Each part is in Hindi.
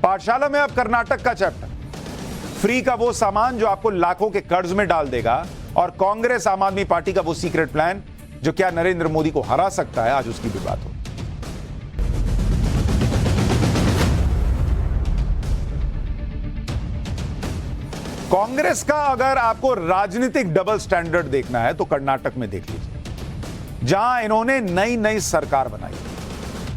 पाठशाला में अब कर्नाटक का चैप्टर, फ्री का वो सामान जो आपको लाखों के कर्ज में डाल देगा, और कांग्रेस आम आदमी पार्टी का वो सीक्रेट प्लान जो क्या नरेंद्र मोदी को हरा सकता है, आज उसकी भी बात हो। कांग्रेस का अगर आपको राजनीतिक डबल स्टैंडर्ड देखना है तो कर्नाटक में देख लीजिए, जहां इन्होंने नई नई सरकार बनाई,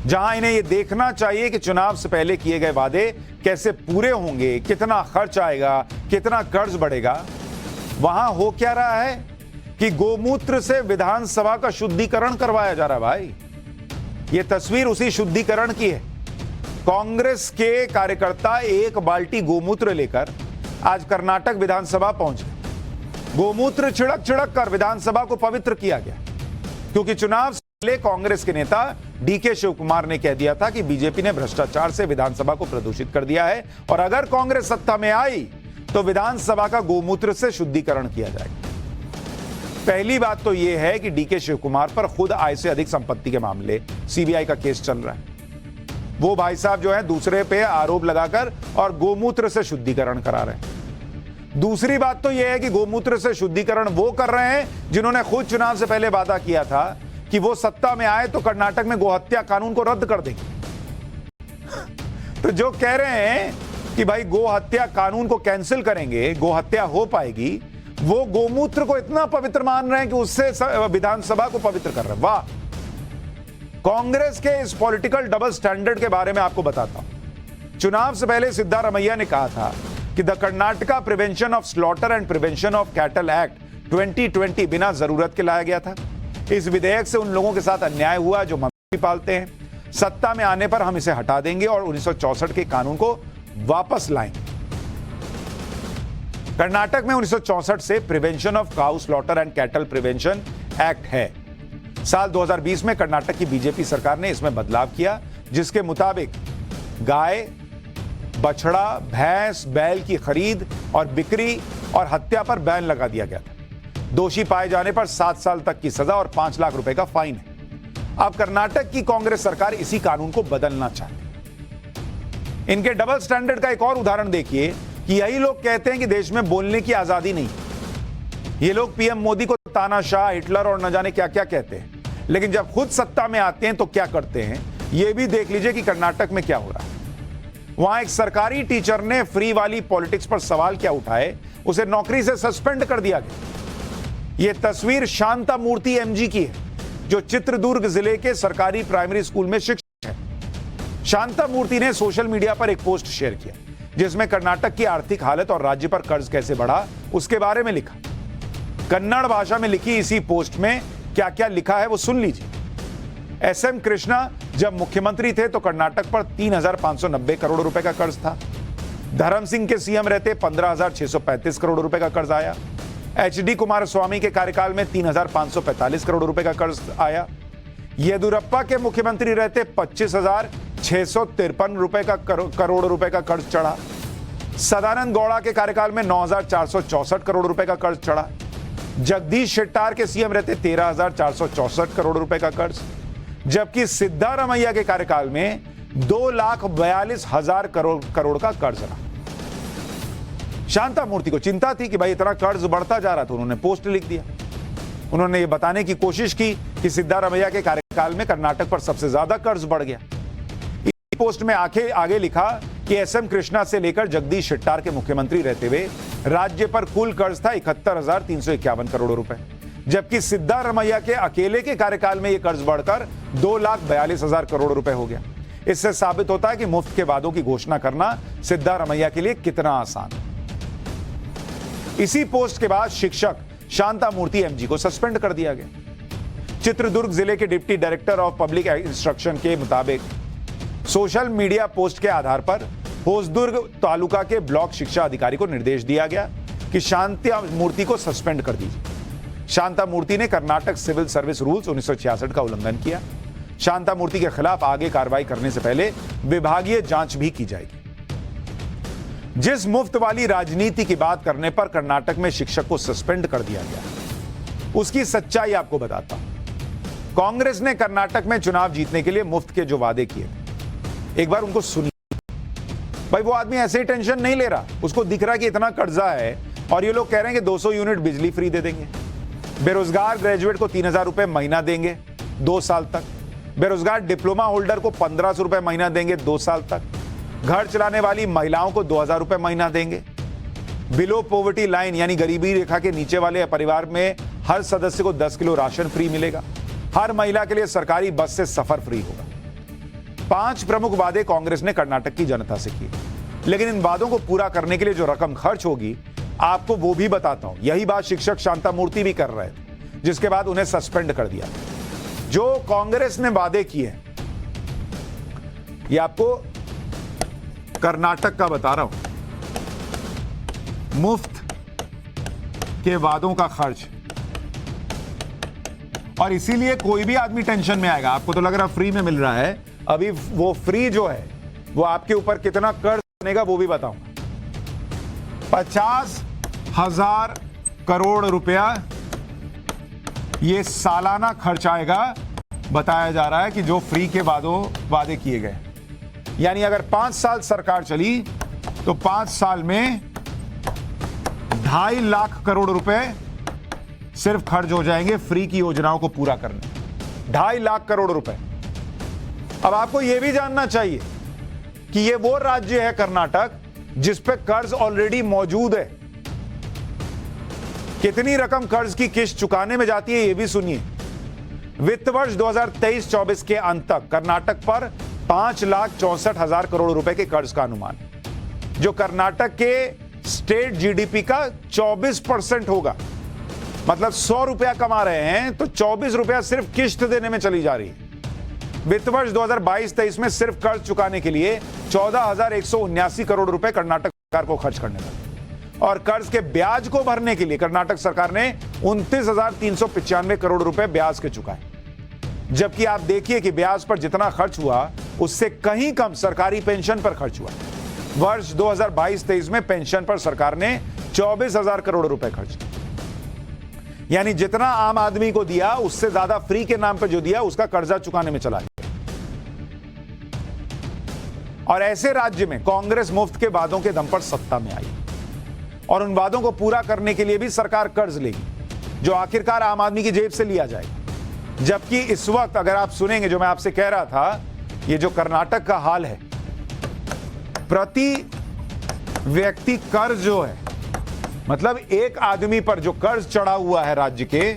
जहां इन्हें यह देखना चाहिए कि चुनाव से पहले किए गए वादे कैसे पूरे होंगे, कितना खर्च आएगा, कितना कर्ज बढ़ेगा। वहां हो क्या रहा है कि गोमूत्र से विधानसभा का शुद्धिकरण करवाया जा रहा है। भाई, यह तस्वीर उसी शुद्धिकरण की है। कांग्रेस के कार्यकर्ता एक बाल्टी गोमूत्र लेकर आज कर्नाटक विधानसभा पहुंचे। गोमूत्र छिड़क छिड़क कर विधानसभा को पवित्र किया गया, क्योंकि चुनाव से पहले कांग्रेस के नेता डीके शिव कुमार ने कह दिया था कि बीजेपी ने भ्रष्टाचार से विधानसभा को प्रदूषित कर दिया है, और अगर कांग्रेस सत्ता में आई तो विधानसभा का गोमूत्र से शुद्धिकरण किया जाएगा। पहली बात तो यह है कि डीके शिव कुमार पर खुद आय से अधिक संपत्ति के मामले सीबीआई का केस चल रहा है। वो भाई साहब जो है दूसरे पे आरोप लगाकर और गोमूत्र से शुद्धिकरण करा रहे हैं। दूसरी बात तो यह है कि गोमूत्र से शुद्धिकरण वो कर रहे हैं जिन्होंने खुद चुनाव से पहले वादा किया था कि वो सत्ता में आए तो कर्नाटक में गोहत्या कानून को रद्द कर देंगे। तो जो कह रहे हैं कि भाई गोहत्या कानून को कैंसिल करेंगे, गोहत्या हो पाएगी, वो गोमूत्र को इतना पवित्र मान रहे हैं कि उससे विधानसभा को पवित्र कर रहे हैं। वाह! कांग्रेस के इस पॉलिटिकल डबल स्टैंडर्ड के बारे में आपको बताता हूं। चुनाव से पहले सिद्धारमैया ने कहा था कि the Karnataka prevention of slaughter and prevention of cattle act 2020 बिना जरूरत के लाया गया था। इस विधेयक से उन लोगों के साथ अन्याय हुआ जो मवेशी पालते हैं। सत्ता में आने पर हम इसे हटा देंगे और 1964 के कानून को वापस लाएंगे। कर्नाटक में 1964 से prevention of cow slaughter and cattle prevention act है। साल 2020 में कर्नाटक की बीजेपी सरकार ने इसमें बदलाव किया, जिसके मुताबिक गाय, बछड़ा, भैंस, बैल की खरीद और बिक्री और हत्या पर बैन लगा दिया गया था। दोषी पाए जाने पर 7 साल तक की सजा और 5 लाख रुपए का फाइन है। अब कर्नाटक की कांग्रेस सरकार इसी कानून को बदलना चाहती है। इनके डबल स्टैंडर्ड का एक और उदाहरण देखिए कि यही लोग कहते हैं कि देश में बोलने की आजादी नहीं। ये लोग पीएम मोदी को तानाशाह, हिटलर और न जाने क्या क्या कहते हैं, लेकिन जब खुद सत्ता में आते हैं तो क्या करते हैं, यह भी देख लीजिए कि कर्नाटक में क्या हो रहा है। वहां एक सरकारी टीचर ने फ्री वाली पॉलिटिक्स पर सवाल क्या उठाए, उसे नौकरी से सस्पेंड कर दिया गया। यह तस्वीर शांता मूर्ति एमजी की है, जो चित्रदुर्ग जिले के सरकारी प्राइमरी स्कूल में शिक्षक है। शांता मूर्ति ने सोशल मीडिया पर एक पोस्ट शेयर किया, जिसमें कर्नाटक की आर्थिक हालत और राज्य पर कर्ज कैसे बढ़ा उसके बारे में लिखा। कन्नड़ भाषा में लिखी इसी पोस्ट में क्या क्या लिखा है वो सुन लीजिए। एसएम कृष्णा जब मुख्यमंत्री थे तो कर्नाटक पर 3,590 करोड़ रुपए का कर्ज था। धर्म सिंह के सीएम रहते 15,635 करोड़ रुपए का कर्ज आया। एचडी कुमारस्वामी के कार्यकाल में 3,545 करोड़ रुपए का कर्ज आया। येदुरप्पा के मुख्यमंत्री रहते 25,653 रुपए का करोड़ रुपए का कर्ज चढ़ा। सदानंद गौड़ा के कार्यकाल में 9,464 करोड़ रुपए का कर्ज चढ़ा। जगदीश शेट्टार के सीएम रहते 13,464 करोड़ रुपए का कर्ज, जबकि सिद्धारमैया के कार्यकाल में 2,42,000 करोड़ का कर्ज रहा। शांता मूर्ति को चिंता थी कि भाई इतना कर्ज बढ़ता जा रहा, तो उन्होंने पोस्ट लिख दिया। उन्होंने ये बताने की कोशिश की कि सिद्धारमैया के कार्यकाल में कर्नाटक पर सबसे ज्यादा कर्ज बढ़ गया। इस पोस्ट में आगे लिखा कि एसएम कृष्णा से लेकर जगदीश शेट्टार के मुख्यमंत्री रहते हुए राज्य पर कुल कर्ज था 71,351 करोड़ रुपए, जबकि सिद्धारमैया के अकेले के कार्यकाल में यह कर्ज बढ़कर 2,42,000 करोड़ रुपए हो गया। इससे साबित होता है कि मुफ्त के वादों की घोषणा करना सिद्धारमैया के लिए कितना आसान है। इसी पोस्ट के बाद शिक्षक शांता मूर्ति एमजी को सस्पेंड कर दिया गया। चित्रदुर्ग जिले के deputy director of public instruction के मुताबिक सोशल मीडिया पोस्ट के आधार पर होसदुर्ग तालुका के ब्लॉक शिक्षा अधिकारी को निर्देश दिया गया कि शांता मूर्ति को सस्पेंड कर दीजिए। शांता मूर्ति ने कर्नाटक सिविल सर्विस रूल्स 1966 का उल्लंघन किया। शांता मूर्ति के खिलाफ आगे कार्रवाई करने से पहले विभागीय जांच भी की जाएगी। जिस मुफ्त वाली राजनीति की बात करने पर कर्नाटक में शिक्षक को सस्पेंड कर दिया गया, उसकी सच्चाई आपको बताता हूं। कांग्रेस ने कर्नाटक में चुनाव जीतने के लिए मुफ्त के जो वादे किए थे, एक बार उनको सुनिए। भाई वो आदमी ऐसे ही टेंशन नहीं ले रहा, उसको दिख रहा कि इतना कर्जा है और ये लोग कह रहे हैं कि 200 यूनिट बिजली फ्री दे देंगे, बेरोजगार ग्रेजुएट को 3000 रुपए महीना देंगे 2 साल तक, बेरोजगार डिप्लोमा होल्डर को 1500 रुपए महीना देंगे 2 साल तक, घर चलाने वाली महिलाओं को 2000 रुपए महीना देंगे, बिलो पॉवर्टी लाइन यानी गरीबी रेखा के नीचे वाले परिवार में हर सदस्य को 10 किलो राशन फ्री मिलेगा, हर महिला के लिए सरकारी बस से सफर फ्री होगा। 5 प्रमुख वादे कांग्रेस ने कर्नाटक की जनता से किए, लेकिन इन वादों को पूरा करने के लिए जो रकम खर्च होगी आपको वो भी बताता हूं। यही बात शिक्षक शांता मूर्ति भी कर रहे थे, जिसके बाद उन्हें सस्पेंड कर दिया। जो कांग्रेस ने वादे किए, ये आपको कर्नाटक का बता रहा हूं, मुफ्त के वादों का खर्च, और इसीलिए कोई भी आदमी टेंशन में आएगा। आपको तो लग रहा फ्री में मिल रहा है, अभी वो फ्री जो है वो आपके ऊपर कितना कर्ज बनेगा वो भी बताऊंगा। 50,000 करोड़ रुपया ये सालाना खर्च आएगा, बताया जा रहा है कि जो फ्री के वादे किए गए। यानी अगर 5 साल सरकार चली तो 5 साल में 2.5 लाख करोड़ रुपए सिर्फ खर्च हो जाएंगे फ्री की योजनाओं को पूरा करने। 2.5 लाख करोड़ रुपए। अब आपको यह भी जानना चाहिए कि यह वो राज्य है कर्नाटक जिस पे कर्ज ऑलरेडी मौजूद है। कितनी रकम कर्ज की किस्त चुकाने में जाती है यह भी सुनिए। वित्त वर्ष 2023-24 के अंत तक कर्नाटक पर 5,64,000 करोड़ रुपए के कर्ज का अनुमान, जो कर्नाटक के स्टेट जीडीपी का 24% होगा। मतलब 100 रुपया कमा रहे हैं तो 24 रुपया सिर्फ किस्त देने में चली जा रही है। वित्त वर्ष 2022-23 में सिर्फ कर्ज चुकाने के लिए 14,179 करोड़ रुपए कर्नाटक सरकार को खर्च करने लगे, और कर्ज के ब्याज को भरने के लिए कर्नाटक सरकार ने 29,395 करोड़ रुपए ब्याज के चुकाए। जबकि आप देखिए कि ब्याज पर जितना खर्च हुआ उससे कहीं कम सरकारी पेंशन पर खर्च हुआ। वर्ष 2022-23 में पेंशन पर सरकार ने 24,000 करोड़ रुपए खर्च किए। यानी जितना आम आदमी को दिया उससे ज्यादा फ्री के नाम पर जो दिया उसका कर्जा चुकाने में चला गया। और ऐसे राज्य में कांग्रेस मुफ्त के वादों के दम पर सत्ता में आई, और उन वादों को पूरा करने के लिए भी सरकार कर्ज लेगी, जो आखिरकार आम आदमी की जेब से लिया जाएगा। जबकि इस वक्त अगर आप सुनेंगे जो मैं आपसे कह रहा था, ये जो कर्नाटक का हाल है, प्रति व्यक्ति कर्ज जो है, मतलब एक आदमी पर जो कर्ज चढ़ा हुआ है राज्य के,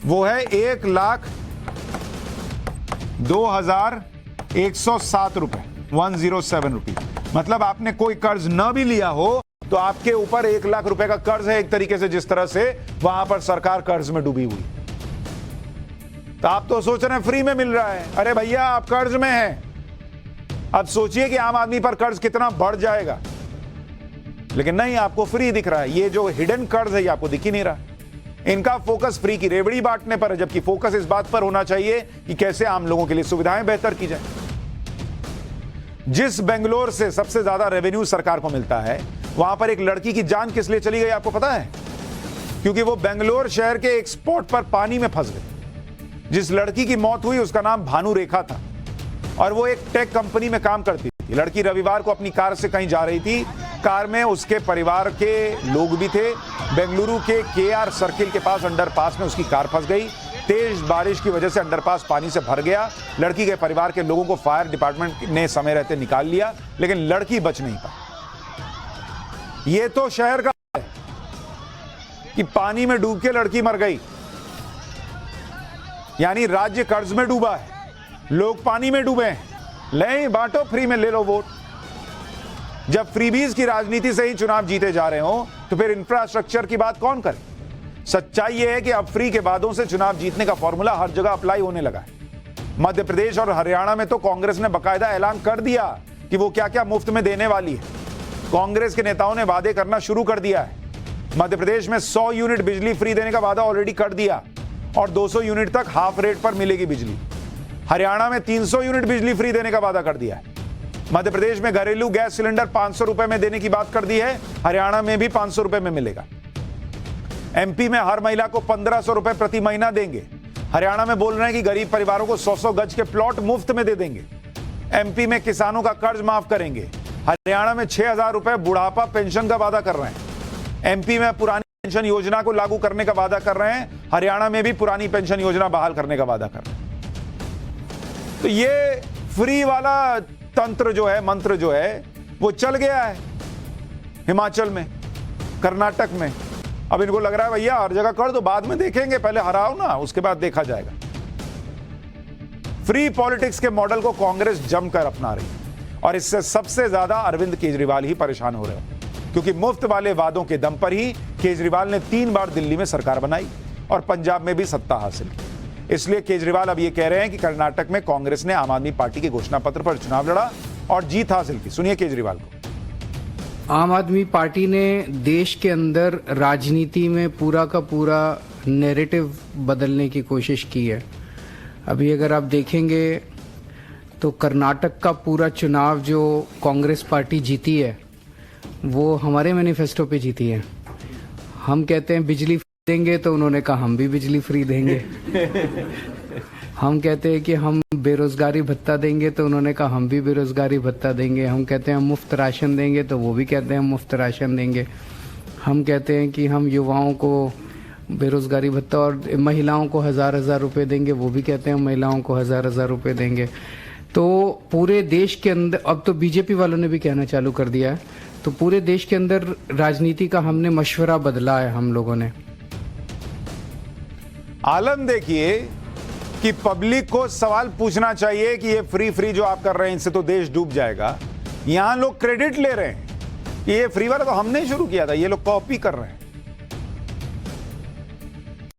वो है 1,02,107 रुपए, 107 रुपीज। मतलब आपने कोई कर्ज न भी लिया हो तो आपके ऊपर 1 लाख रुपए का कर्ज है, एक तरीके से जिस तरह से वहां पर सरकार कर्ज में डूबी हुई। तो आप तो सोच रहे हैं फ्री में मिल रहा है, अरे भैया आप कर्ज में हैं। अब सोचिए कि आम आदमी पर कर्ज कितना बढ़ जाएगा, लेकिन नहीं, आपको फ्री दिख रहा है। ये जो हिडन कर्ज है ये आपको दिख ही नहीं रहा। इनका फोकस फ्री की रेवड़ी बांटने पर है, जबकि फोकस इस बात पर होना चाहिए कि कैसे आम लोगों के लिए सुविधाएं बेहतर की जाए। जिस बेंगलोर से सबसे ज्यादा रेवेन्यू सरकार को मिलता है, वहां पर एक लड़की की जान किस लिए चली गई आपको पता है? क्योंकि वो बेंगलोर शहर के एक स्पॉट पर पानी में फंस गई। जिस लड़की की मौत हुई उसका नाम भानु रेखा था, और वो एक टेक कंपनी में काम करती थी। लड़की रविवार को अपनी कार से कहीं जा रही थी, कार में उसके परिवार के लोग भी थे। बेंगलुरु के केआर सर्किल के पास अंडरपास में उसकी कार फंस गई। तेज बारिश की वजह से अंडरपास पानी से भर गया। लड़की के परिवार के लोगों को फायर डिपार्टमेंट ने समय रहते निकाल लिया, लेकिन लड़की बच नहीं पाई। ये तो शहर का है कि पानी में डूब के लड़की मर गई, यानी राज्य कर्ज में डूबा है, लोग पानी में डूबे हैं। ले बांटो, फ्री में ले लो वोट। जब फ्रीबीज की राजनीति से ही चुनाव जीते जा रहे हो तो फिर इंफ्रास्ट्रक्चर की बात कौन करे? सच्चाई यह है कि अब फ्री के वादों से चुनाव जीतने का फॉर्मूला हर जगह अप्लाई होने लगा है। मध्य प्रदेश और हरियाणा में तो कांग्रेस ने बकायदा ऐलान कर दिया कि वो क्या क्या मुफ्त में देने वाली है। कांग्रेस के नेताओं ने वादे करना शुरू कर दिया है। मध्य प्रदेश में 100 यूनिट बिजली फ्री देने का वादा ऑलरेडी कर दिया, और 200 यूनिट तक हाफ रेट पर मिलेगी बिजली। हरियाणा में 300 यूनिट बिजली फ्री देने का वादा कर दिया है। मध्य प्रदेश में घरेलू गैस सिलेंडर 500 रुपए में देने की बात कर दी है, हरियाणा में भी 500 रुपए में मिलेगा। एमपी में हर महिला को 1500 रुपए प्रति महीना देंगे। हरियाणा में बोल रहे हैं कि गरीब परिवारों को 100-100 गज के प्लॉट मुफ्त में दे देंगे। एमपी में किसानों का कर्ज माफ करेंगे। हरियाणा में 6,000 रुपए बुढ़ापा पेंशन का वादा कर रहे हैं। एमपी में पुरानी पेंशन योजना को लागू करने का वादा कर रहे हैं, हरियाणा में भी पुरानी पेंशन योजना बहाल करने का वादा कर रहे हैं। तो ये फ्री वाला तंत्र जो है, मंत्र जो है, वो चल गया है हिमाचल में, कर्नाटक में। अब इनको लग रहा है भैया हर जगह कर दो, बाद में देखेंगे, पहले हराओ ना, उसके बाद देखा जाएगा। फ्री पॉलिटिक्स के मॉडल को कांग्रेस जमकर अपना रही है और इससे सबसे ज्यादा अरविंद केजरीवाल ही परेशान हो रहे हैं, क्योंकि मुफ्त वाले वादों के दम पर ही केजरीवाल ने 3 बार दिल्ली में सरकार बनाई और पंजाब में भी सत्ता हासिल की। इसलिए केजरीवाल अब ये कह रहे हैं कि कर्नाटक में कांग्रेस ने आम आदमी पार्टी के घोषणा पत्र पर चुनाव लड़ा और जीत हासिल की। सुनिए केजरीवाल को। आम आदमी पार्टी ने देश के अंदर राजनीति में पूरा का पूरा नैरेटिव बदलने की कोशिश की है। अभी अगर आप देखेंगे तो कर्नाटक का पूरा चुनाव जो कांग्रेस पार्टी जीती है वो हमारे मैनिफेस्टो पे जीती है। हम कहते हैं बिजली फ्री देंगे, तो उन्होंने कहा हम भी बिजली फ्री देंगे। हम कहते हैं कि हम बेरोजगारी भत्ता देंगे, तो उन्होंने कहा हम भी बेरोजगारी भत्ता देंगे। हम कहते हैं हम मुफ्त राशन देंगे, तो वो भी कहते हैं हम मुफ्त राशन देंगे। हम कहते हैं कि हम युवाओं को बेरोजगारी भत्ता और महिलाओं को 1,000 रुपए देंगे, वो भी कहते हैं हम महिलाओं को 1,000 रुपए देंगे। तो पूरे देश के अंदर अब तो बीजेपी वालों ने भी कहना चालू कर दिया है, तो पूरे देश के अंदर राजनीति का हमने मशवरा बदला है हम लोगों ने। आलम देखिए कि पब्लिक को सवाल पूछना चाहिए कि ये फ्री जो आप कर रहे हैं इनसे तो देश डूब जाएगा। यहां लोग क्रेडिट ले रहे हैं कि ये फ्री वाला तो हमने शुरू किया था, ये लोग कॉपी कर रहे हैं।